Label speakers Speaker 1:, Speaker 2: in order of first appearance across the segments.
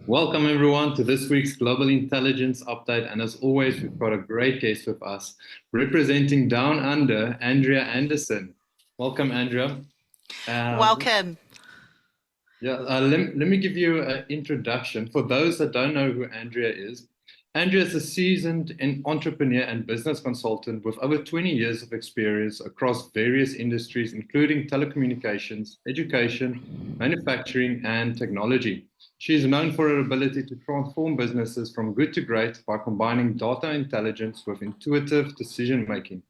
Speaker 1: Welcome everyone to this week's Global Intelligence Update. And as always, we've got a great guest with us representing Down Under, Andrea Anderson. Welcome, Andrea.
Speaker 2: Welcome.
Speaker 1: Let me give you an introduction. For those that don't know who Andrea is a seasoned entrepreneur and business consultant with over 20 years of experience across various industries, including telecommunications, education, manufacturing, and technology. She is known for her ability to transform businesses from good to great by combining data intelligence with intuitive decision-making.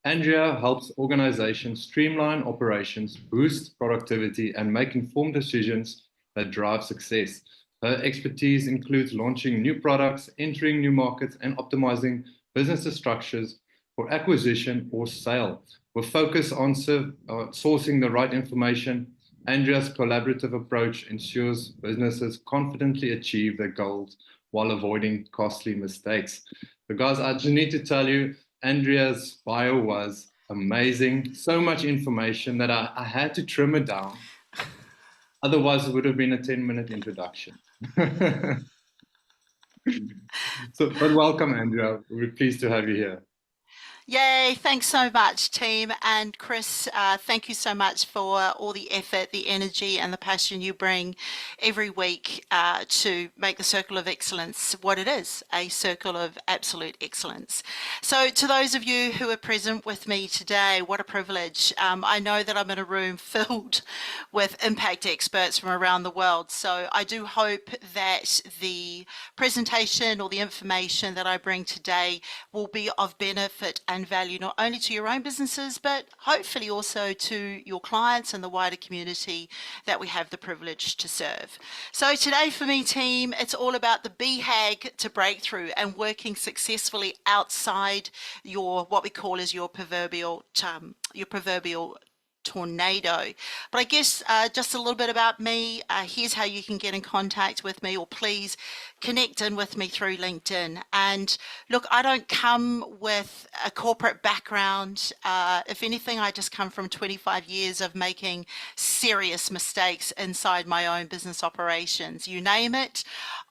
Speaker 1: Andrea helps organizations streamline operations, boost productivity, and make informed decisions that drive success. Her expertise includes launching new products, entering new markets, and optimizing business structures for acquisition or sale. With focus on sourcing the right information, Andrea's collaborative approach ensures businesses confidently achieve their goals while avoiding costly mistakes. So guys, I just need to tell you, Andrea's bio was amazing. So much information that I had to trim it down. Otherwise, it would have been a 10-minute introduction. But welcome, Andrea. We're pleased to have you here.
Speaker 2: Yay, thanks so much, team. And Chris, thank you so much for all the effort, the energy, and the passion you bring every week to make the Circle of Excellence what it is, a circle of absolute excellence. So to those of you who are present with me today, what a privilege. I know that I'm in a room filled with impact experts from around the world. So I do hope that the presentation or the information that I bring today will be of benefit and value not only to your own businesses, but hopefully also to your clients and the wider community that we have the privilege to serve. So today for me, team, it's all about the BHAG to breakthrough and working successfully outside your, what we call is your proverbial tornado. But I guess just a little bit about me. Here's how you can get in contact with me, or please connect in with me through LinkedIn. And look, I don't come with a corporate background. If anything, I just come from 25 years of making serious mistakes inside my own business operations. You name it,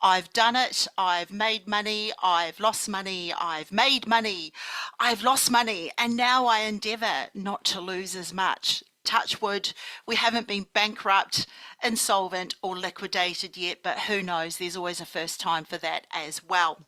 Speaker 2: I've done it. I've made money, I've lost money, I've made money, I've lost money, and now I endeavor not to lose as much. Touch wood, we haven't been bankrupt, insolvent, or liquidated yet, but who knows, there's always a first time for that as well.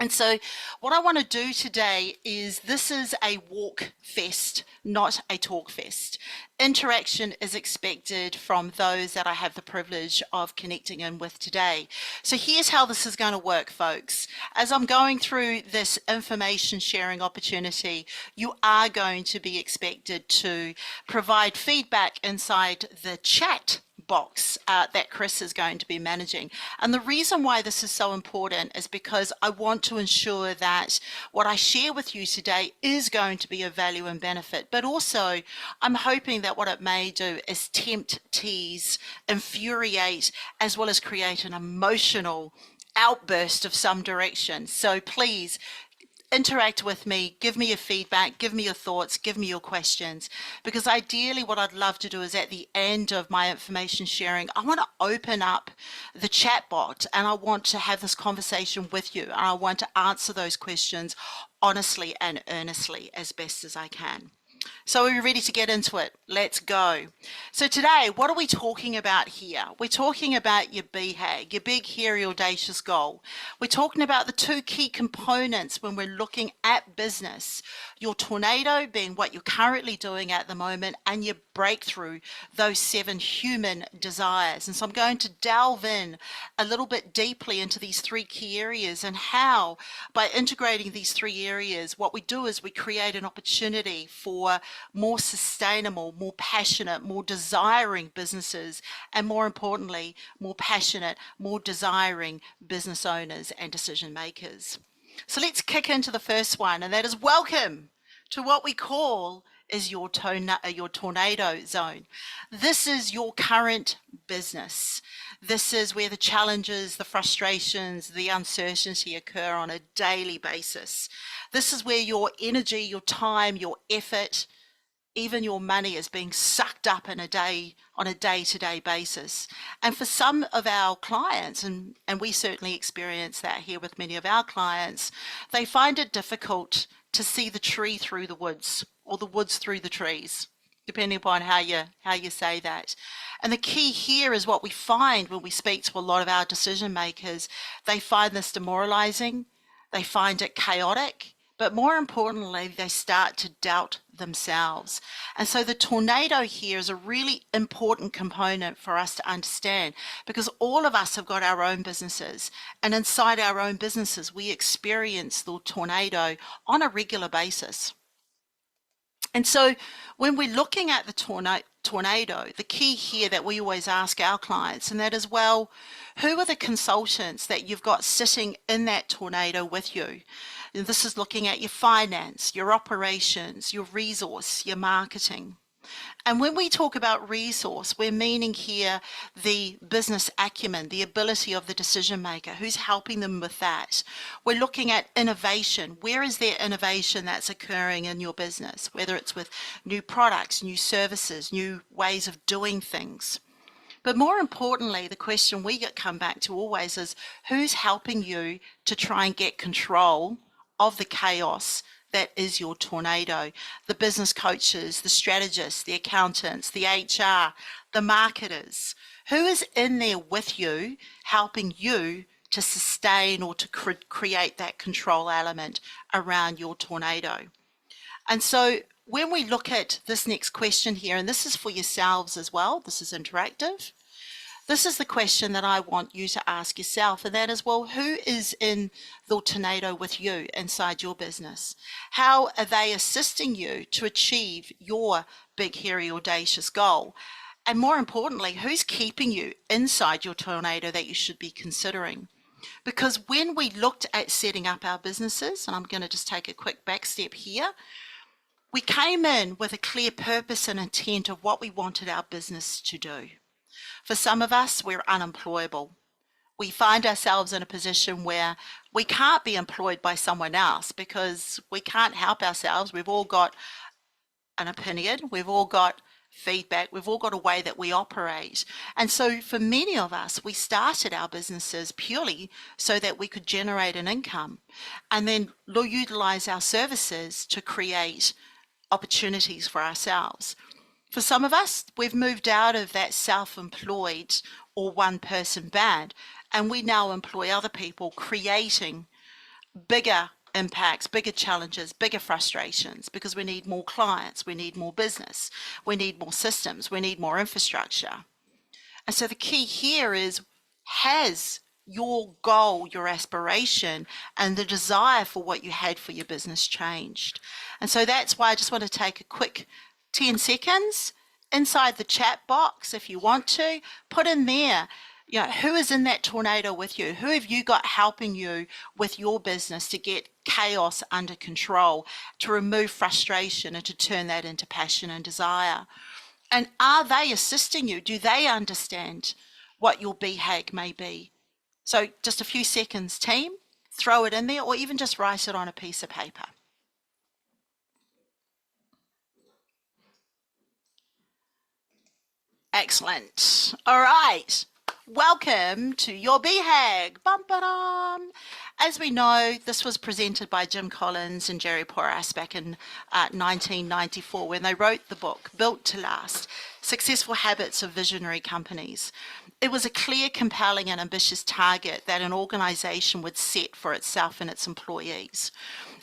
Speaker 2: And so what I want to do today is, this is a walk fest, not a talk fest. Interaction is expected from those that I have the privilege of connecting in with today. So here's how this is going to work, folks. As I'm going through this information sharing opportunity, you are going to be expected to provide feedback inside the chat box that Chris is going to be managing. And the reason why this is so important is because I want to ensure that what I share with you today is going to be of value and benefit, but also I'm hoping that what it may do is tempt, tease, infuriate, as well as create an emotional outburst of some direction. So please interact with me, give me your feedback, give me your thoughts, give me your questions, because ideally what I'd love to do is at the end of my information sharing, I want to open up the chat bot and I want to have this conversation with you, and I want to answer those questions honestly and earnestly as best as I can. So are we ready to get into it? Let's go. So today, what are we talking about here? We're talking about your BHAG, your big, hairy, audacious goal. We're talking about the two key components when we're looking at business. Your tornado being what you're currently doing at the moment, and your breakthrough, those 7 human desires. And so I'm going to delve in a little bit deeply into these 3 key areas, and how by integrating these 3 areas, what we do is we create an opportunity for more sustainable, more passionate, more desiring businesses, and more importantly, more passionate, more desiring business owners and decision makers. So let's kick into the first one, and that is welcome to what we call is your tornado zone. This is your current business. This is where the challenges, the frustrations, the uncertainty occur on a daily basis. This is where your energy, your time, your effort, even your money is being sucked up in a day on a day-to-day basis. And for some of our clients, and we certainly experience that here with many of our clients, they find it difficult to see the tree through the woods, or the woods through the trees, depending upon how you say that. And the key here is what we find when we speak to a lot of our decision makers. They find this demoralizing, they find it chaotic, but more importantly, they start to doubt themselves. And so the tornado here is a really important component for us to understand, because all of us have got our own businesses, and inside our own businesses, we experience the tornado on a regular basis. And so when we're looking at the tornado, the key here that we always ask our clients, and that is, well, who are the consultants that you've got sitting in that tornado with you? And this is looking at your finance, your operations, your resource, your marketing. And when we talk about resource, we're meaning here the business acumen, the ability of the decision maker, who's helping them with that. We're looking at innovation. Where is there innovation that's occurring in your business, whether it's with new products, new services, new ways of doing things? But more importantly, the question we come back to always is, who's helping you to try and get control of the chaos that is your tornado? The business coaches, the strategists, the accountants, the HR, the marketers. Who is in there with you, helping you to sustain or to create that control element around your tornado? And so when we look at this next question here, and this is for yourselves as well, this is interactive. This is the question that I want you to ask yourself, and that is, well, who is in the tornado with you inside your business? How are they assisting you to achieve your big, hairy, audacious goal? And more importantly, who's keeping you inside your tornado that you should be considering? Because when we looked at setting up our businesses, and I'm going to just take a quick back step here, we came in with a clear purpose and intent of what we wanted our business to do. For some of us, we're unemployable. We find ourselves in a position where we can't be employed by someone else because we can't help ourselves. We've all got an opinion, we've all got feedback, we've all got a way that we operate. And so for many of us, we started our businesses purely so that we could generate an income and then utilize our services to create opportunities for ourselves. For some of us, we've moved out of that self-employed or one-person band, and we now employ other people, creating bigger impacts, bigger challenges, bigger frustrations, because we need more clients, we need more business, we need more systems, we need more infrastructure. And so the key here is, has your goal, your aspiration, and the desire for what you had for your business changed? And so that's why I just want to take a quick 10 seconds inside the chat box. If you want to put in there, who is in that tornado with you? Who have you got helping you with your business to get chaos under control, to remove frustration and to turn that into passion and desire? And are they assisting you? Do they understand what your BHAG may be? So just a few seconds, team, throw it in there, or even just write it on a piece of paper. Excellent. All right. Welcome to your BHAG. Bum-ba-dum. As we know, this was presented by Jim Collins and Jerry Porras back in 1994 when they wrote the book, Built to Last, Successful Habits of Visionary Companies. It was a clear, compelling and ambitious target that an organization would set for itself and its employees.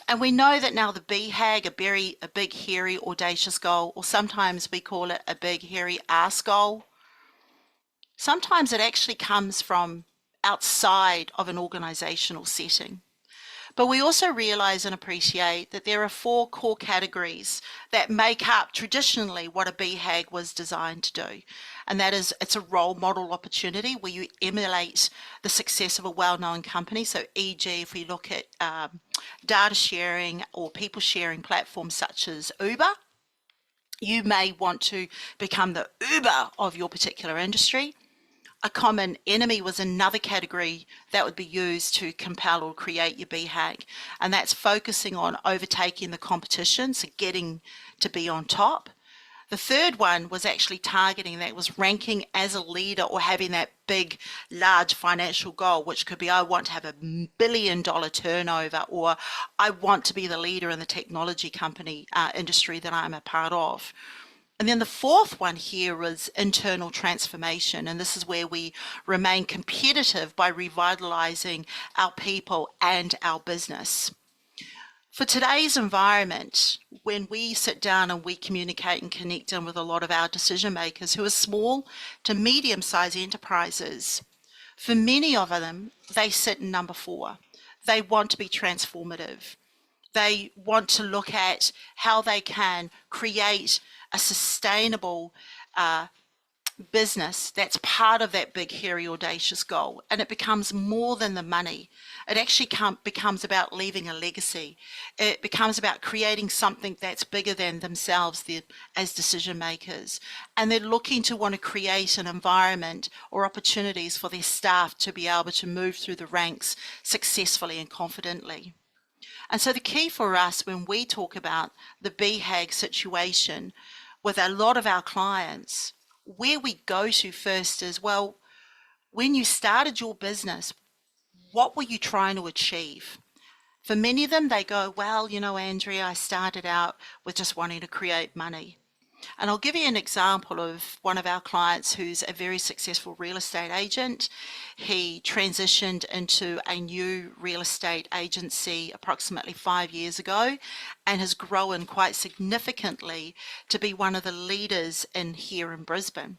Speaker 2: And we know that now the BHAG, a big, hairy, audacious goal, or sometimes we call it a big, hairy ass goal, sometimes it actually comes from outside of an organizational setting. But we also realize and appreciate that there are 4 core categories that make up traditionally what a BHAG was designed to do. And that is, it's a role model opportunity where you emulate the success of a well-known company. So e.g., if we look at data sharing or people sharing platforms such as Uber, you may want to become the Uber of your particular industry. A common enemy was another category that would be used to compel or create your BHAG, and that's focusing on overtaking the competition, so getting to be on top. The third one was actually targeting, that was ranking as a leader or having that big, large financial goal, which could be, I want to have $1 billion turnover, or I want to be the leader in the technology company industry that I'm a part of. And then the fourth one here is internal transformation. And this is where we remain competitive by revitalizing our people and our business. For today's environment, when we sit down and we communicate and connect in with a lot of our decision makers who are small to medium-sized enterprises, for many of them, they sit in number 4. They want to be transformative. They want to look at how they can create a sustainable business that's part of that big, hairy, audacious goal. And it becomes more than the money. It actually becomes about leaving a legacy. It becomes about creating something that's bigger than themselves as decision makers. And they're looking to want to create an environment or opportunities for their staff to be able to move through the ranks successfully and confidently. And so the key for us when we talk about the BHAG situation with a lot of our clients, where we go to first is, well, when you started your business, what were you trying to achieve? For many of them, they go, well, you know, Andrea, I started out with just wanting to create money. And I'll give you an example of one of our clients who's a very successful real estate agent. He transitioned into a new real estate agency approximately 5 years ago and has grown quite significantly to be one of the leaders here in Brisbane.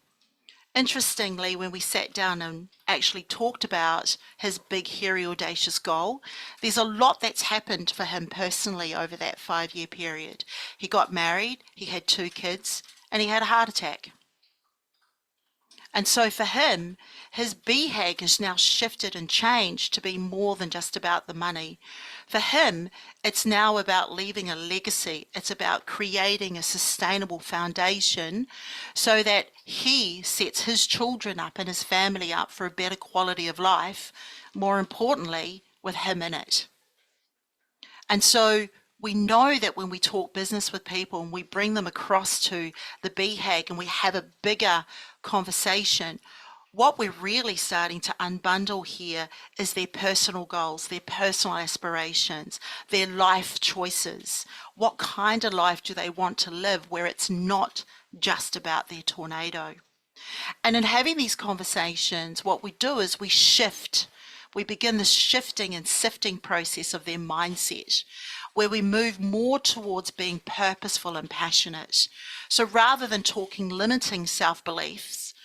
Speaker 2: Interestingly, when we sat down and actually talked about his big, hairy, audacious goal, there's a lot that's happened for him personally over that 5-year period. He got married, he had 2 kids, and he had a heart attack. And so for him, his BHAG has now shifted and changed to be more than just about the money. For him, it's now about leaving a legacy. It's about creating a sustainable foundation so that he sets his children up and his family up for a better quality of life, more importantly, with him in it. And so we know that when we talk business with people and we bring them across to the BHAG and we have a bigger conversation, what we're really starting to unbundle here is their personal goals, their personal aspirations, their life choices. What kind of life do they want to live where it's not just about their tornado? And in having these conversations, what we do is we shift. We begin the shifting and sifting process of their mindset, where we move more towards being purposeful and passionate. So rather than talking limiting self-beliefs,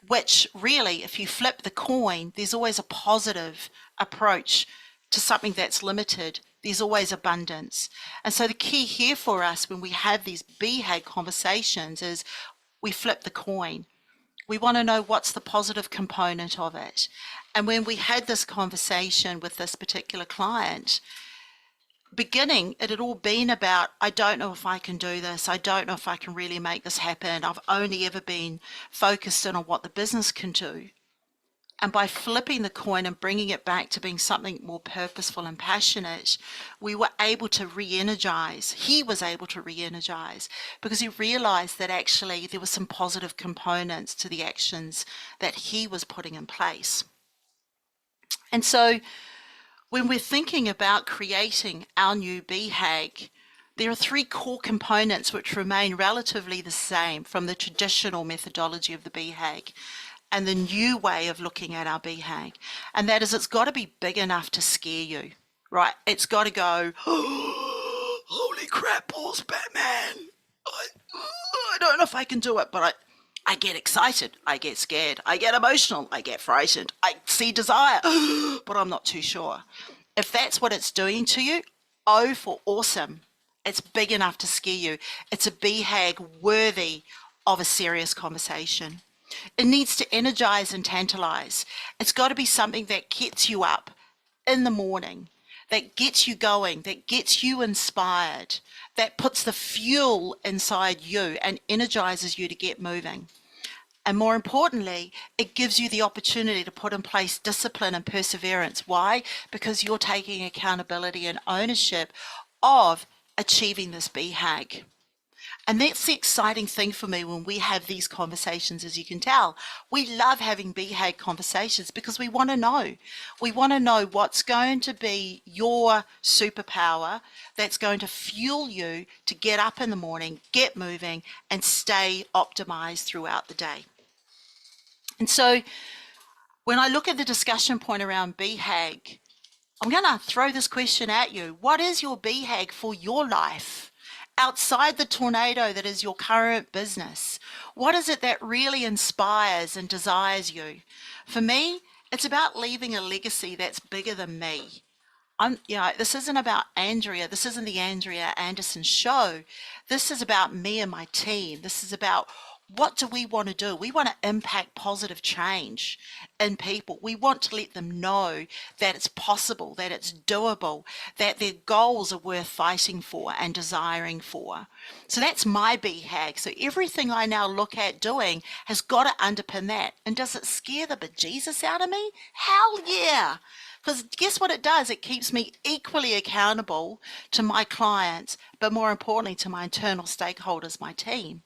Speaker 2: which really, if you flip the coin, there's always a positive approach to something that's limited. There's always abundance. And so the key here for us when we have these BHAG conversations is we flip the coin. We want to know what's the positive component of it. And when we had this conversation with this particular client, beginning, it had all been about, I don't know if I can do this. I don't know if I can really make this happen. I've only ever been focused in on what the business can do. And by flipping the coin and bringing it back to being something more purposeful and passionate, we were able to re-energize. He was able to re-energize because he realized that actually there were some positive components to the actions that he was putting in place. And so when we're thinking about creating our new BHAG, there are 3 core components which remain relatively the same from the traditional methodology of the BHAG and the new way of looking at our BHAG. And that is, it's got to be big enough to scare you, right? It's got to go, oh, holy crap, Paul's Batman. I don't know if I can do it, but I get excited, I get scared, I get emotional, I get frightened, I see desire, but I'm not too sure. If that's what it's doing to you, oh, for awesome. It's big enough to scare you. It's a BHAG worthy of a serious conversation. It needs to energize and tantalize. It's got to be something that gets you up in the morning, that gets you going, that gets you inspired, that puts the fuel inside you and energizes you to get moving. And more importantly, it gives you the opportunity to put in place discipline and perseverance. Why? Because you're taking accountability and ownership of achieving this BHAG. And that's the exciting thing for me when we have these conversations, as you can tell. We love having BHAG conversations because we want to know. We want to know what's going to be your superpower that's going to fuel you to get up in the morning, get moving, and stay optimized throughout the day. And so when I look at the discussion point around BHAG, I'm going to throw this question at you. What is your BHAG for your life? Outside the tornado that is your current business, what is it that really inspires and desires you? For me, it's about leaving a legacy that's bigger than me. This isn't about Andrea. This isn't the Andrea Anderson show. This is about me and my team. This is about what do we want to do? We want to impact positive change in people. We want to let them know that it's possible, that it's doable, that their goals are worth fighting for and desiring for. So that's my BHAG. So everything I now look at doing has got to underpin that. And does it scare the bejesus out of me? Hell yeah. Because guess what it does? It keeps me equally accountable to my clients, but more importantly to my internal stakeholders, my team.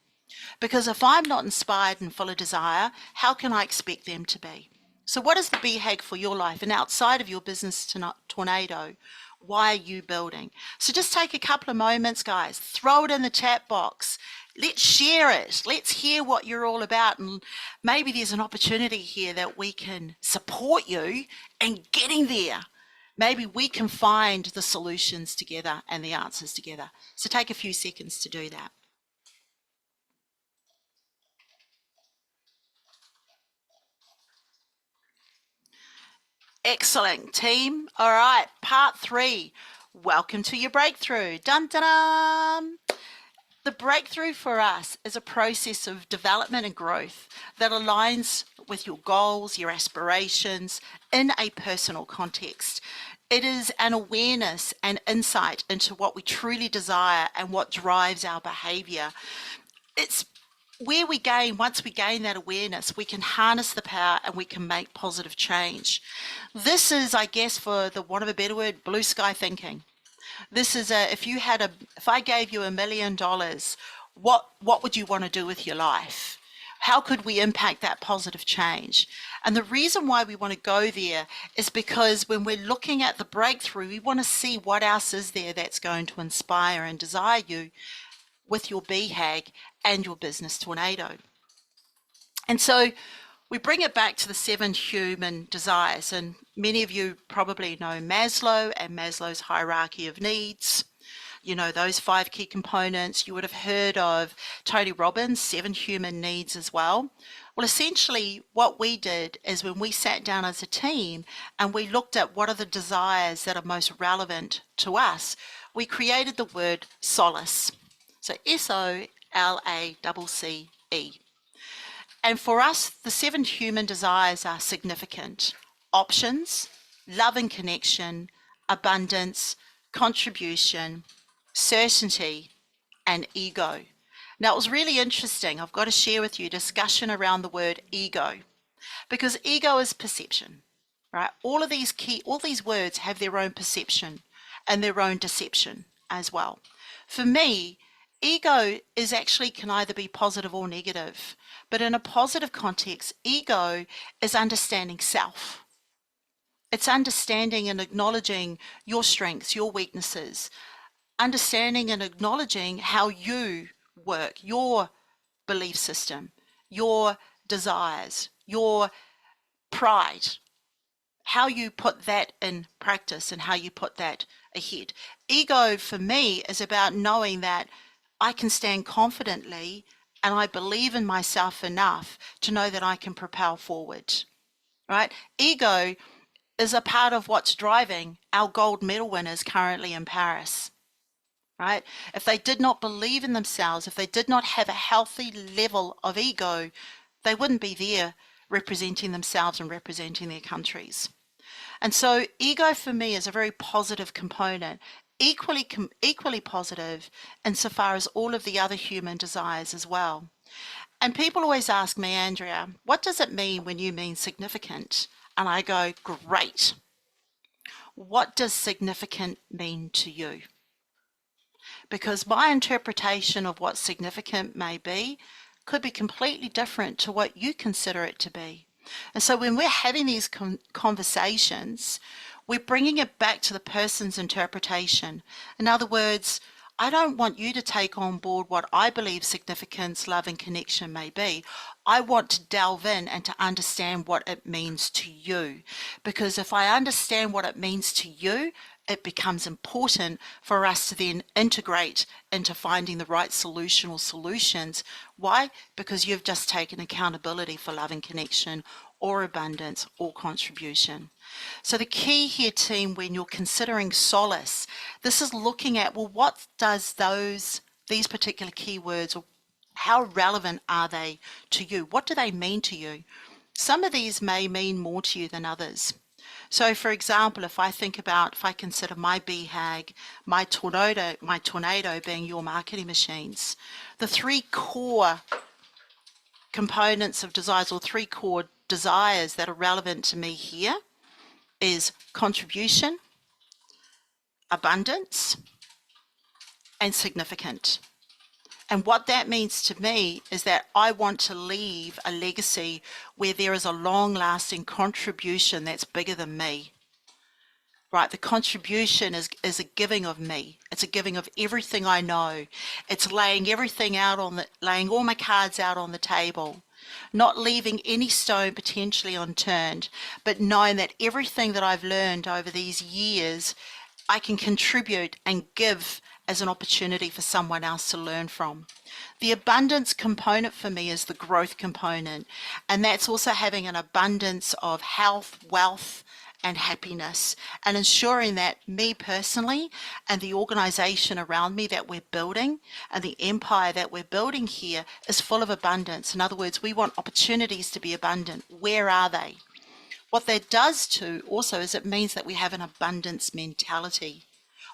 Speaker 2: Because if I'm not inspired and full of desire, how can I expect them to be? So what is the BHAG for your life? And outside of your business tornado, why are you building? So just take a couple of moments, guys. Throw it in the chat box. Let's share it. Let's hear what you're all about. And maybe there's an opportunity here that we can support you in getting there. Maybe we can find the solutions together and the answers together. So take a few seconds to do that. Excellent, team. All right, part 3. Welcome to your breakthrough. Dun, dun, dun. The breakthrough for us is a process of development and growth that aligns with your goals, your aspirations in a personal context. It is an awareness and insight into what we truly desire and what drives our behavior. It's where we gain, once we gain that awareness, we can harness the power and we can make positive change. This is, I guess, for the want of a better word, blue sky thinking. This is if I gave you $1 million, what would you want to do with your life? How could we impact that positive change? And the reason why we want to go there is because when we're looking at the breakthrough, we want to see what else is there that's going to inspire and desire you with your BHAG and your business tornado. And so we bring it back to the 7 human desires, and many of you probably know Maslow and Maslow's hierarchy of needs. You know, those 5 key components. You would have heard of Tony Robbins' 7 human needs as well. Well, essentially what we did is when we sat down as a team and we looked at what are the desires that are most relevant to us, we created the word SOLACCE. So SOLACCE. And for us, the 7 human desires are significant. Options, love and connection, abundance, contribution, certainty, and ego. Now, it was really interesting. I've got to share with you a discussion around the word ego, because ego is perception, right? All these words have their own perception and their own deception as well. For me, ego can either be positive or negative, but in a positive context, ego is understanding self. It's understanding and acknowledging your strengths, your weaknesses, understanding and acknowledging how you work, your belief system, your desires, your pride, how you put that in practice and how you put that ahead. Ego for me is about knowing that I can stand confidently and I believe in myself enough to know that I can propel forward, right? Ego is a part of what's driving our gold medal winners currently in Paris, right? If they did not believe in themselves, if they did not have a healthy level of ego, they wouldn't be there representing themselves and representing their countries. And so ego for me is a very positive component, equally positive insofar as all of the other human desires as well. And people always ask me, Andrea, what does it mean when you mean significant? And I go, great. What does significant mean to you? because my interpretation of what significant may be could be completely different to what you consider it to be. And so when we're having these conversations, we're bringing it back to the person's interpretation. In other words, I don't want you to take on board what I believe significance, love, and connection may be. I want to delve in and to understand what it means to you. Because if I understand what it means to you, it becomes important for us to then integrate into finding the right solution or solutions. Why? Because you've just taken accountability for love and connection, or abundance, or contribution. So the key here, team, when you're considering solace, this is looking at, well, what does these particular keywords, or how relevant are they to you? What do they mean to you? Some of these may mean more to you than others. So for example, if I consider my BHAG, my tornado being your marketing machines, the three core components of desires, or three core desires that are relevant to me here, is contribution, abundance, and significant. And what that means to me is that I want to leave a legacy where there is a long-lasting contribution that's bigger than me. Right, the contribution is a giving of me. It's a giving of everything I know. It's laying everything out laying all my cards out on the table, not leaving any stone potentially unturned, but knowing that everything that I've learned over these years, I can contribute and give as an opportunity for someone else to learn from. The abundance component for me is the growth component, and that's also having an abundance of health, wealth, and happiness, and ensuring that me personally and the organization around me that we're building and the empire that we're building here is full of abundance. In other words, we want opportunities to be abundant. Where are they? What that does too also is it means that we have an abundance mentality.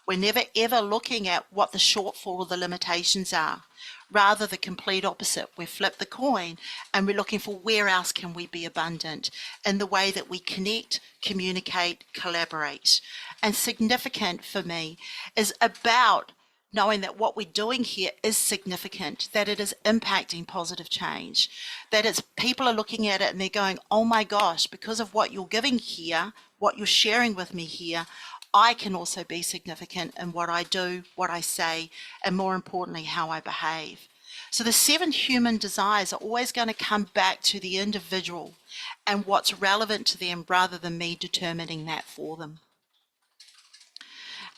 Speaker 2: We're never ever looking at what the shortfall or the limitations are. Rather, the complete opposite. We flip the coin and we're looking for where else can we be abundant in the way that we connect, communicate, collaborate. And significant for me is about knowing that what we're doing here is significant, that it is impacting positive change, that it's people are looking at it and they're going, oh my gosh, because of what you're giving here, what you're sharing with me here, I can also be significant in what I do, what I say, and more importantly, how I behave. So the 7 human desires are always going to come back to the individual and what's relevant to them rather than me determining that for them.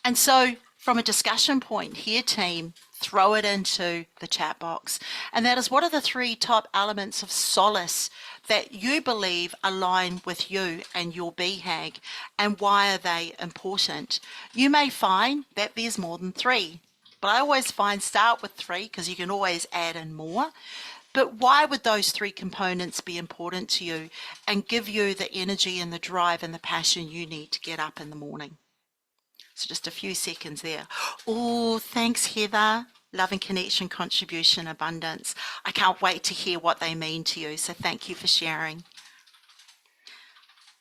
Speaker 2: And so from a discussion point here, team, throw it into the chat box. And that is, what are the 3 top elements of solace that you believe align with you and your BHAG, and why are they important? You may find that there's more than 3, but I always find start with 3 because you can always add in more. But why would those 3 components be important to you and give you the energy and the drive and the passion you need to get up in the morning? So just a few seconds there. Oh, thanks, Heather. Love and connection, contribution, abundance. I can't wait to hear what they mean to you. So thank you for sharing.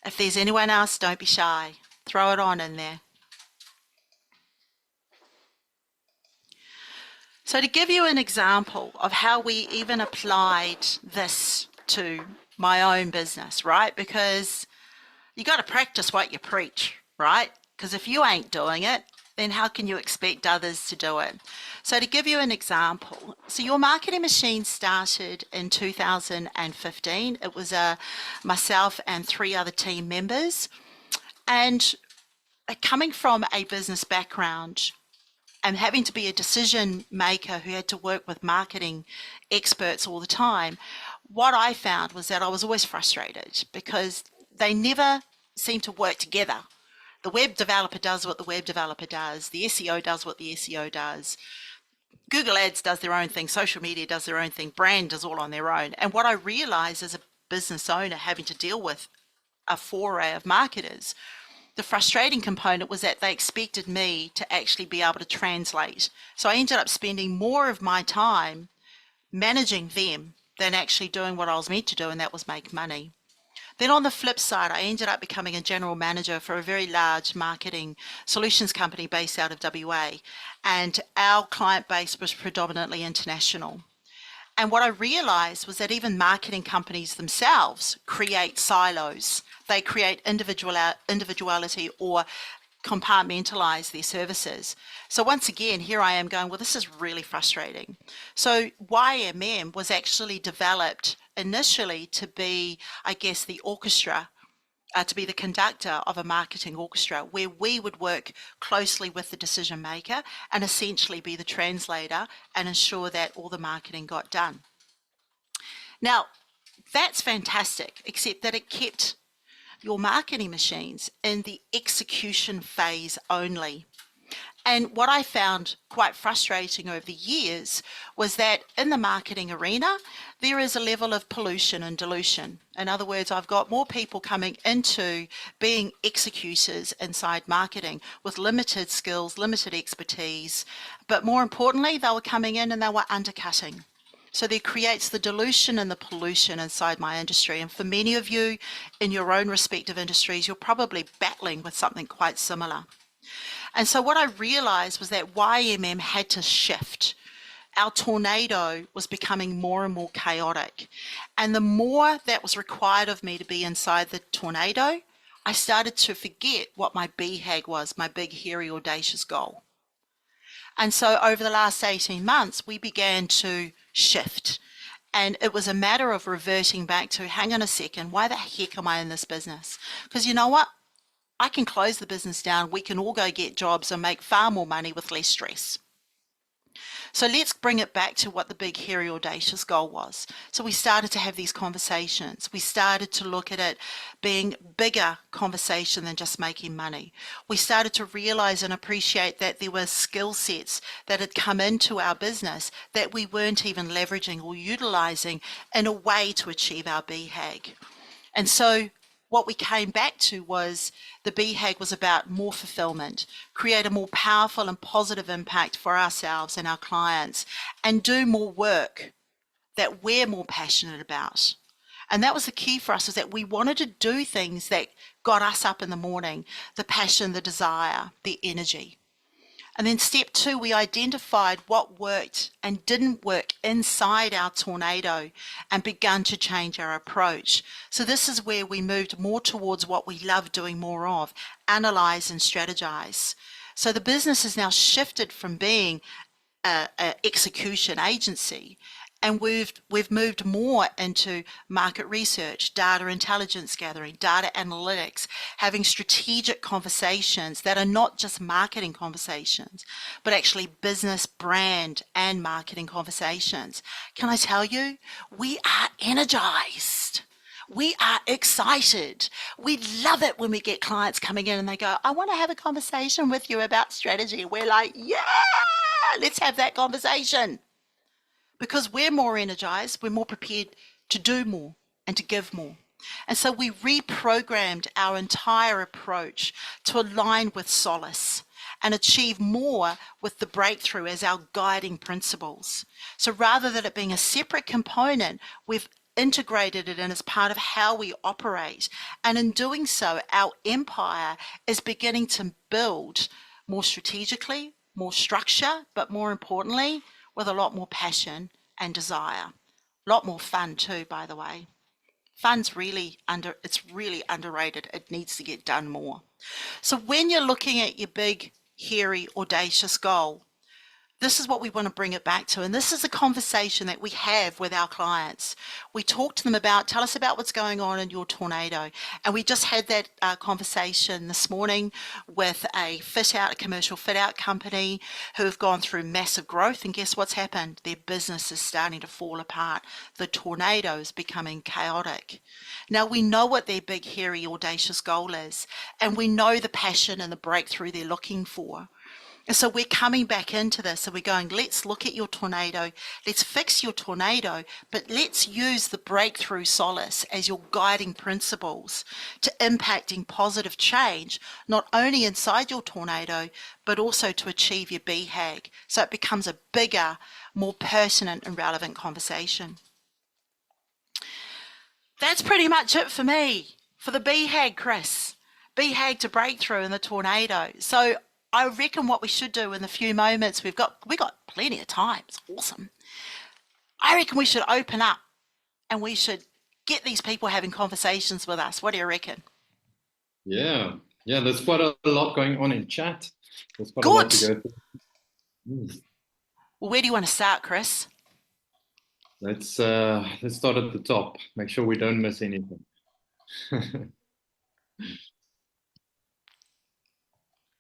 Speaker 2: If there's anyone else, don't be shy. Throw it on in there. So to give you an example of how we even applied this to my own business, right? Because you got to practice what you preach, right? Because if you ain't doing it, then how can you expect others to do it? So to give you an example, so your marketing machine started in 2015. It was myself and 3 other team members. And coming from a business background and having to be a decision maker who had to work with marketing experts all the time, what I found was that I was always frustrated because they never seemed to work together. The web developer does what the web developer does. The SEO does what the SEO does. Google Ads does their own thing. Social media does their own thing. Brand does all on their own. And what I realized as a business owner having to deal with a foray of marketers, the frustrating component was that they expected me to actually be able to translate. So I ended up spending more of my time managing them than actually doing what I was meant to do, and that was make money. Then on the flip side, I ended up becoming a general manager for a very large marketing solutions company based out of WA, and our client base was predominantly international. And what I realized was that even marketing companies themselves create silos. They create individuality or compartmentalize their services. So once again, here I am going, well, this is really frustrating. So YMM was actually developed initially to be, I guess, the orchestra, to be the conductor of a marketing orchestra, where we would work closely with the decision maker and essentially be the translator and ensure that all the marketing got done. Now, that's fantastic, except that it kept your marketing machines in the execution phase only. And what I found quite frustrating over the years was that in the marketing arena, there is a level of pollution and dilution. In other words, I've got more people coming into being executors inside marketing with limited skills, limited expertise, but more importantly, they were coming in and they were undercutting. So there creates the dilution and the pollution inside my industry. And for many of you in your own respective industries, you're probably battling with something quite similar. And so what I realized was that YMM had to shift. Our tornado was becoming more and more chaotic. And the more that was required of me to be inside the tornado, I started to forget what my BHAG was, my big, hairy, audacious goal. And so over the last 18 months, we began to shift. And it was a matter of reverting back to, hang on a second, why the heck am I in this business? Because you know what? I can close the business down. We can all go get jobs and make far more money with less stress. So let's bring it back to what the big, hairy, audacious goal was. So we started to have these conversations. We started to look at it being bigger conversation than just making money. We started to realize and appreciate that there were skill sets that had come into our business that we weren't even leveraging or utilizing in a way to achieve our BHAG. And so what we came back to was the BHAG was about more fulfillment, create a more powerful and positive impact for ourselves and our clients, and do more work that we're more passionate about. And that was the key for us, was that we wanted to do things that got us up in the morning, the passion, the desire, the energy. And then step 2, we identified what worked and didn't work inside our tornado and begun to change our approach. So this is where we moved more towards what we love doing more of, analyze and strategize. So the business has now shifted from being an execution agency, and we've moved more into market research, data intelligence gathering, data analytics, having strategic conversations that are not just marketing conversations, but actually business, brand, and marketing conversations. Can I tell you, we are energized. We are excited. We love it when we get clients coming in and they go, I want to have a conversation with you about strategy. We're like, yeah, let's have that conversation. Because we're more energized, we're more prepared to do more and to give more. And so we reprogrammed our entire approach to align with SOLACCE and achieve more with the breakthrough as our guiding principles. So rather than it being a separate component, we've integrated it in as part of how we operate. And in doing so, our empire is beginning to build more strategically, more structure, but more importantly, with a lot more passion and desire. A lot more fun too, by the way. Fun's it's really underrated. It needs to get done more. So when you're looking at your big, hairy, audacious goal, this is what we want to bring it back to. And this is a conversation that we have with our clients. We talk to them about, tell us about what's going on in your tornado. And we just had that conversation this morning with a commercial fit out company who have gone through massive growth. And guess what's happened? Their business is starting to fall apart. The tornado is becoming chaotic. Now we know what their big, hairy, audacious goal is. And we know the passion and the breakthrough they're looking for. And so we're coming back into this and we're going, let's look at your tornado, let's fix your tornado, but let's use the breakthrough SOLACCE as your guiding principles to impacting positive change, not only inside your tornado, but also to achieve your BHAG. So it becomes a bigger, more pertinent and relevant conversation. That's pretty much it for me, for the BHAG, Chris. BHAG to breakthrough in the tornado. So I reckon what we should do in the few moments we got plenty of time. It's awesome. I reckon we should open up and we should get these people having conversations with us. What do you reckon?
Speaker 1: Yeah, there's quite a lot going on in chat. There's quite
Speaker 2: Good.
Speaker 1: a lot to go through.
Speaker 2: Well, where do you want to start, Chris?
Speaker 1: Let's start at the top. Make sure we don't miss anything.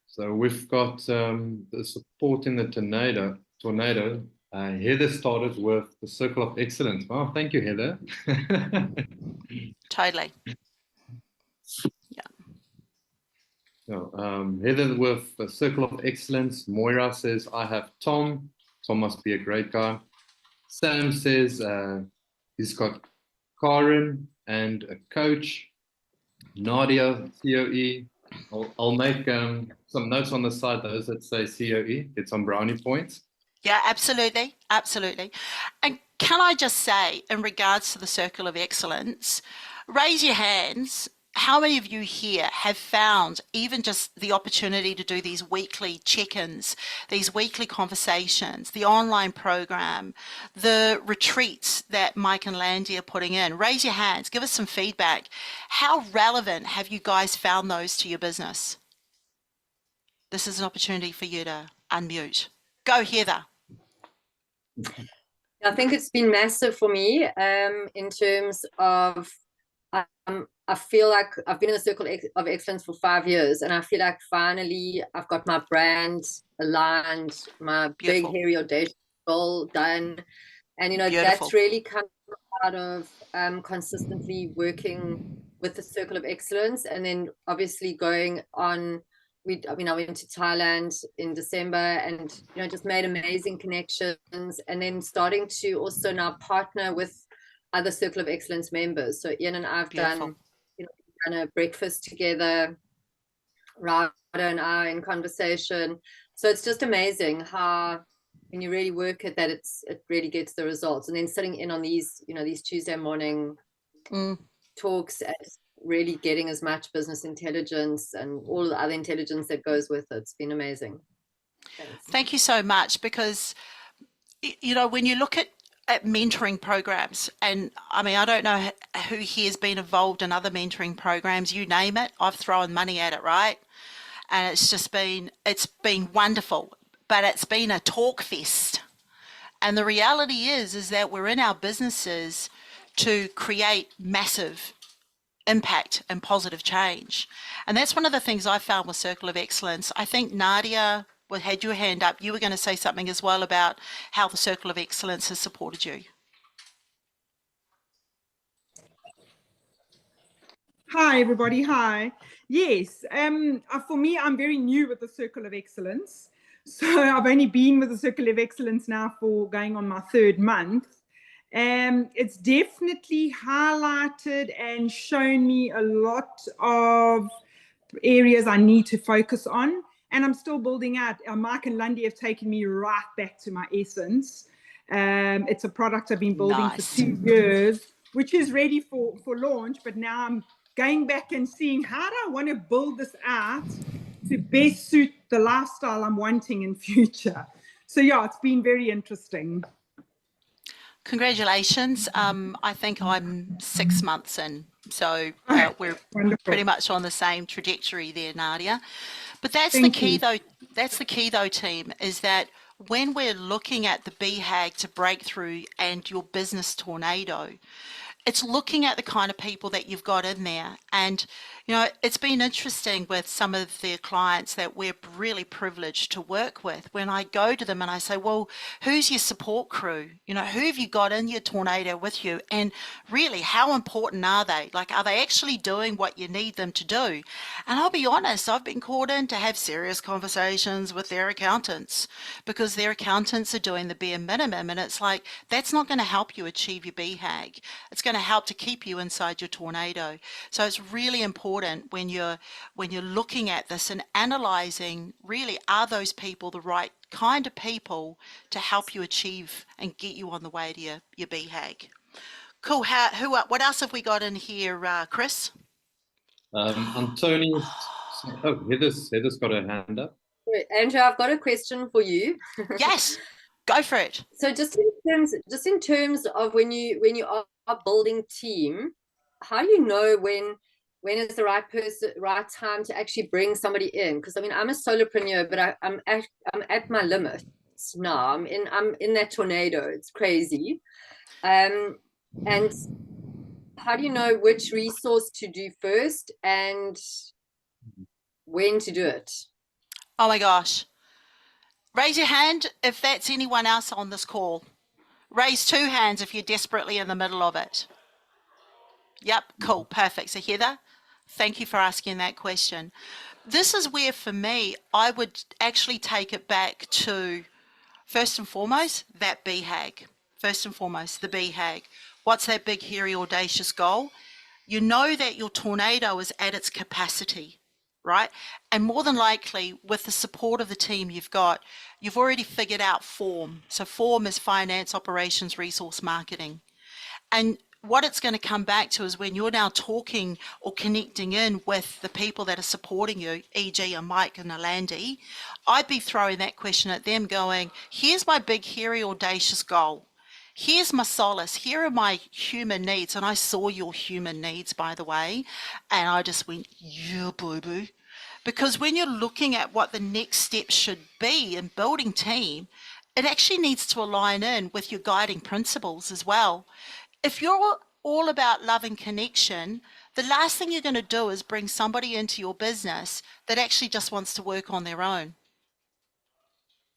Speaker 1: So we've got the support in the tornado. Heather started with the Circle of Excellence. Oh, thank you, Heather.
Speaker 2: Totally.
Speaker 1: So, Heather with the Circle of Excellence. Moira says, I have Tom. Tom must be a great guy. Sam says he's got Karen and a coach. Nadia, COE. I'll make some notes on the side, those that say COE, get some brownie points.
Speaker 2: Yeah, absolutely. Absolutely. And can I just say, in regards to the Circle of Excellence, raise your hands. How many of you here have found even just the opportunity to do these weekly check-ins, these weekly conversations, the online program, the retreats that Mike and Landy are putting in? Raise your hands, give us some feedback. How relevant have you guys found those to your business? This is an opportunity for you to unmute. Go, Heather.
Speaker 3: I think it's been massive for me in terms of I feel like I've been in the Circle of Excellence for 5 years, and I feel like finally I've got my brand aligned, my
Speaker 2: Beautiful.
Speaker 3: big, hairy, audacious goal done. And, you know,
Speaker 2: Beautiful.
Speaker 3: that's really come out of consistently working with the Circle of Excellence, and then obviously going on. I went to Thailand in December and, you know, just made amazing connections, and then starting to also now partner with other Circle of Excellence members. So Ian and I've done a breakfast together, Rada and I in conversation. So it's just amazing how when you really work at that, it really gets the results. And then sitting in on these, you know, these Tuesday morning talks and really getting as much business intelligence and all the other intelligence that goes with it. It's been amazing. Thanks.
Speaker 2: Thank you so much, because, you know, when you look at mentoring programs, and I mean, I don't know who here has been involved in other mentoring programs, you name it, I've thrown money at it, right? And it's been wonderful, but it's been a talk fest. And the reality is that we're in our businesses to create massive impact and positive change. And that's one of the things I found with Circle of Excellence. I think Nadia had your hand up. You were going to say something as well about how the Circle of Excellence has supported you.
Speaker 4: Hi, everybody. Hi. Yes, for me, I'm very new with the Circle of Excellence. So I've only been with the Circle of Excellence now for going on my 3rd month. It's definitely highlighted and shown me a lot of areas I need to focus on. And I'm still building out. Mike and Lundy have taken me right back to my essence. It's a product I've been building for 2 years, which is ready for launch. But now I'm going back and seeing how do I want to build this out to best suit the lifestyle I'm wanting in future. So yeah, it's been very interesting.
Speaker 2: Congratulations. I think I'm 6 months in, so we're pretty much on the same trajectory there, Nadia. But that's the key, though. That's the key, though, team, is that when we're looking at the BHAG to breakthrough and your business tornado, it's looking at the kind of people that you've got in there. And, you know, it's been interesting with some of the clients that we're really privileged to work with. When I go to them and I say, well, who's your support crew? You know, who have you got in your tornado with you? And really, how important are they? Like, are they actually doing what you need them to do? And I'll be honest, I've been called in to have serious conversations with their accountants because their accountants are doing the bare minimum. And it's like, that's not going to help you achieve your BHAG. It's going to help to keep you inside your tornado. So it's really important when you're looking at this and analyzing, really, are those people the right kind of people to help you achieve and get you on the way to your BHAG? Cool. What else have we got in here, Chris?
Speaker 1: Tony. Oh, Heather's got her hand up.
Speaker 3: Wait, Andrea, I've got a question for you.
Speaker 2: Yes, go for it.
Speaker 3: So just in terms of when you are building team, how do you know when is the right time to actually bring somebody in? Because I mean, I'm a solopreneur, but I'm at my limit now. I'm in that tornado. It's crazy. And how do you know which resource to do first and when to do it?
Speaker 2: Oh my gosh. Raise your hand if that's anyone else on this call. Raise 2 hands if you're desperately in the middle of it. Yep, cool, perfect. So Heather, thank you for asking that question. This is where, for me, I would actually take it back to, first and foremost, that BHAG. First and foremost, the BHAG. What's that big, hairy, audacious goal? You know that your tornado is at its capacity, right? And more than likely, with the support of the team you've got, you've already figured out form. So form is finance, operations, resource, marketing. And what it's going to come back to is when you're now talking or connecting in with the people that are supporting you, e.g. a Mike and a Landy, I'd be throwing that question at them going, here's my big, hairy, audacious goal. Here's my solace. Here are my human needs. And I saw your human needs, by the way. And I just went, yeah, boo-boo. Because when you're looking at what the next step should be in building team, it actually needs to align in with your guiding principles as well. If you're all about love and connection, the last thing you're going to do is bring somebody into your business that actually just wants to work on their own,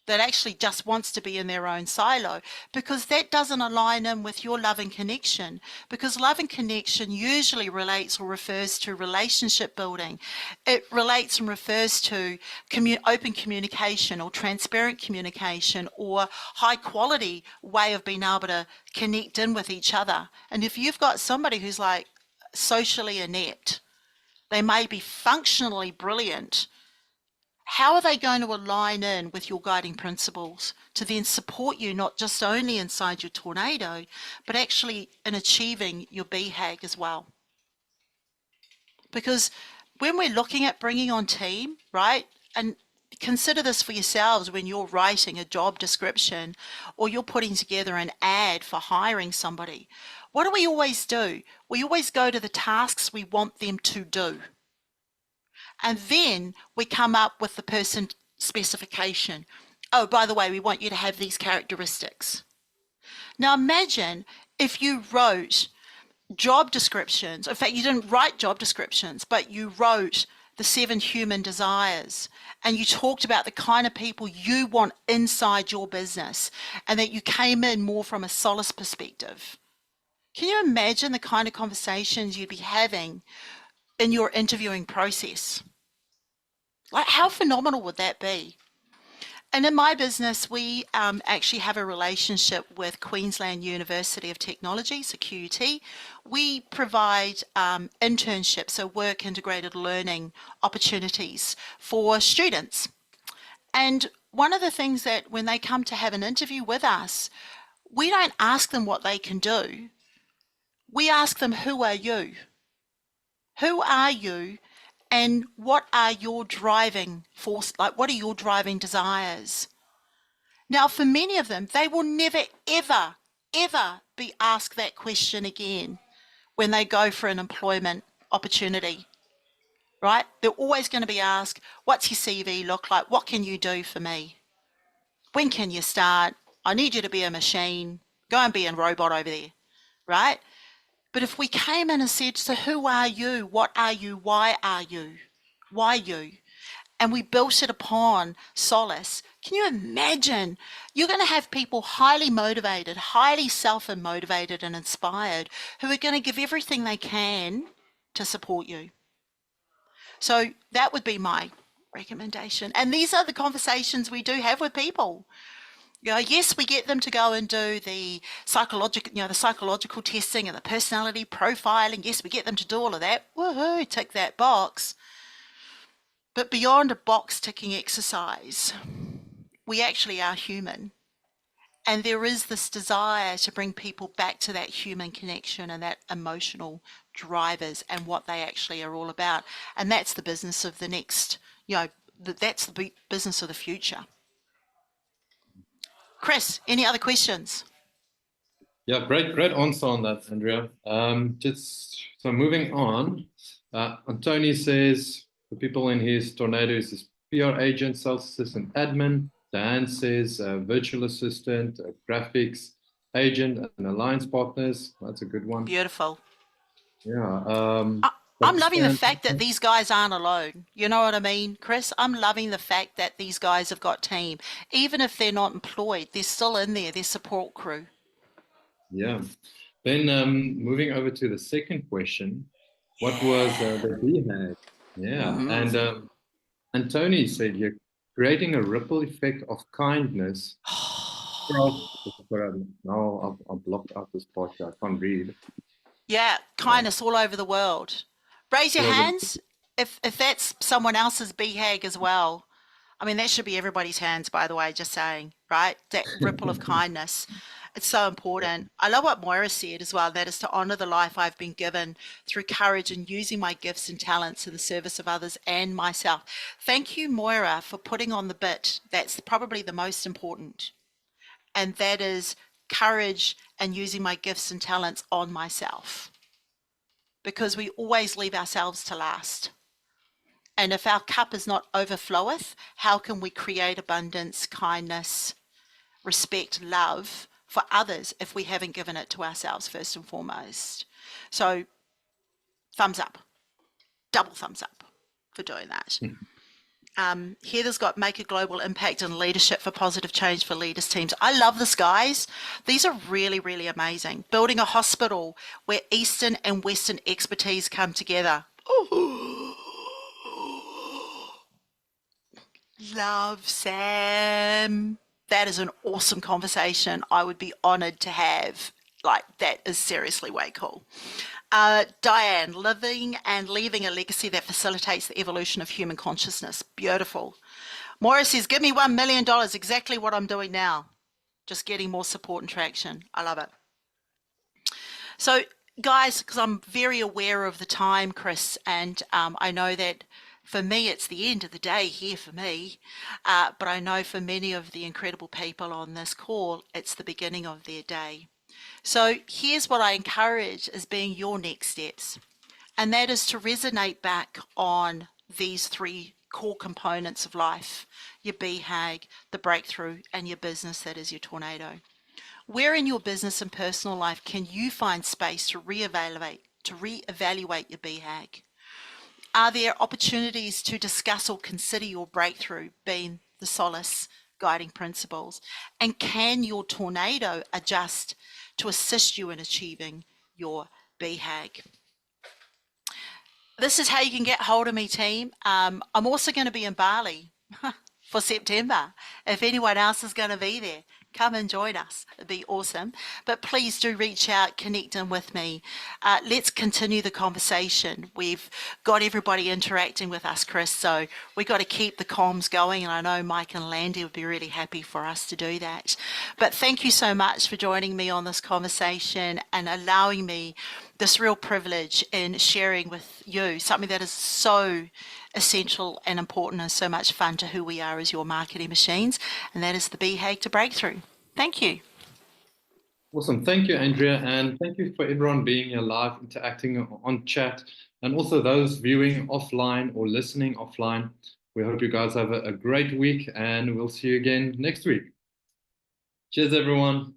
Speaker 2: that actually just wants to be in their own silo, because that doesn't align in with your love and connection, because love and connection usually relates or refers to relationship building. It relates and refers to open communication or transparent communication or high quality way of being able to connect in with each other. And if you've got somebody who's like socially inept, they may be functionally brilliant, how are they going to align in with your guiding principles to then support you not just only inside your tornado, but actually in achieving your BHAG as well? Because when we're looking at bringing on team, right, and consider this for yourselves when you're writing a job description or you're putting together an ad for hiring somebody, what do we always do? We always go to the tasks we want them to do. And then we come up with the person specification. Oh, by the way, we want you to have these characteristics. Now imagine if you wrote job descriptions. In fact, you didn't write job descriptions, but you wrote the 7 human desires, and you talked about the kind of people you want inside your business, and that you came in more from a solace perspective. Can you imagine the kind of conversations you'd be having in your interviewing process? Like, how phenomenal would that be? And in my business, we actually have a relationship with Queensland University of Technology, so QUT. We provide internships, so work integrated learning opportunities for students. And one of the things that when they come to have an interview with us, we don't ask them what they can do. We ask them, who are you? Who are you? And what are your driving force, like what are your driving desires? Now, for many of them, they will never, ever, ever be asked that question again when they go for an employment opportunity, right? They're always going to be asked, what's your CV look like? What can you do for me? When can you start? I need you to be a machine. Go and be a robot over there, right? But if we came in and said, so who are you? What are you? Why are you? Why you? And we built it upon solace. Can you imagine? You're going to have people highly motivated, highly self-motivated and inspired who are going to give everything they can to support you. So that would be my recommendation. And these are the conversations we do have with people. You know, yes, we get them to go and do the psychological testing and the personality profiling. Yes, we get them to do all of that. Woohoo, tick that box. But beyond a box ticking exercise, we actually are human. And there is this desire to bring people back to that human connection and that emotional drivers and what they actually are all about. And that's the business of the next, that's the business of the future. Chris, any other questions?
Speaker 1: Yeah, great answer on that, Andrea. Just so moving on, Antony says the people in his tornadoes is PR agent, sales assistant, admin. Dan says virtual assistant, graphics agent, and alliance partners. That's a good one.
Speaker 2: Beautiful.
Speaker 1: Yeah.
Speaker 2: I'm loving the fact that these guys aren't alone. You know what I mean, Chris? I'm loving the fact that these guys have got team. Even if they're not employed, they're still in there, they're support crew.
Speaker 1: Yeah. Then moving over to the second question, what was the BHAG? Yeah.
Speaker 2: Mm-hmm.
Speaker 1: And Tony said you're creating a ripple effect of kindness. Now I've blocked out this part here. I can't read.
Speaker 2: Yeah, kindness all over the world. Raise your hands if that's someone else's BHAG as well. I mean, that should be everybody's hands, by the way, just saying, right? That ripple of kindness. It's so important. I love what Moira said as well, that is to honor the life I've been given through courage and using my gifts and talents in the service of others and myself. Thank you, Moira, for putting on the bit. That's probably the most important. And that is courage and using my gifts and talents on myself. Because we always leave ourselves to last. And if our cup is not overfloweth, how can we create abundance, kindness, respect, love for others if we haven't given it to ourselves first and foremost? So thumbs up, double thumbs up for doing that. Heather's got make a global impact and leadership for positive change for leaders teams. I love this, guys. These are really, really amazing. Building a hospital where Eastern and Western expertise come together. Ooh. Love, Sam. That is an awesome conversation. I would be honored to have. Like, that is seriously way cool. Diane, living and leaving a legacy that facilitates the evolution of human consciousness. Beautiful. Moira says, give me $1 million, exactly what I'm doing now. Just getting more support and traction. I love it. So, guys, because I'm very aware of the time, Chris, and I know that for me, it's the end of the day here for me, but I know for many of the incredible people on this call, it's the beginning of their day. So here's what I encourage as being your next steps, and that is to resonate back on these three core components of life, your BHAG, the breakthrough, and your business, that is your tornado. Where in your business and personal life can you find space to reevaluate your BHAG? Are there opportunities to discuss or consider your breakthrough, being the SOLACCE guiding principles? And can your tornado adjust to assist you in achieving your BHAG? This is how you can get hold of me, team. I'm also going to be in Bali for September. If anyone else is going to be there, come and join us. It'd be awesome. But please do reach out, connect in with me. Let's continue the conversation. We've got everybody interacting with us, Chris, so we've got to keep the comms going, and I know Mike and Landy would be really happy for us to do that. But thank you so much for joining me on this conversation and allowing me this real privilege in sharing with you something that is so essential and important and so much fun to who we are as your marketing machines, and that is the BHAG to breakthrough. Thank you.
Speaker 1: Awesome. Thank you, Andrea, and thank you for everyone being here live, interacting on chat, and also those viewing offline or listening offline. We hope you guys have a great week, and we'll see you again next week. Cheers, everyone.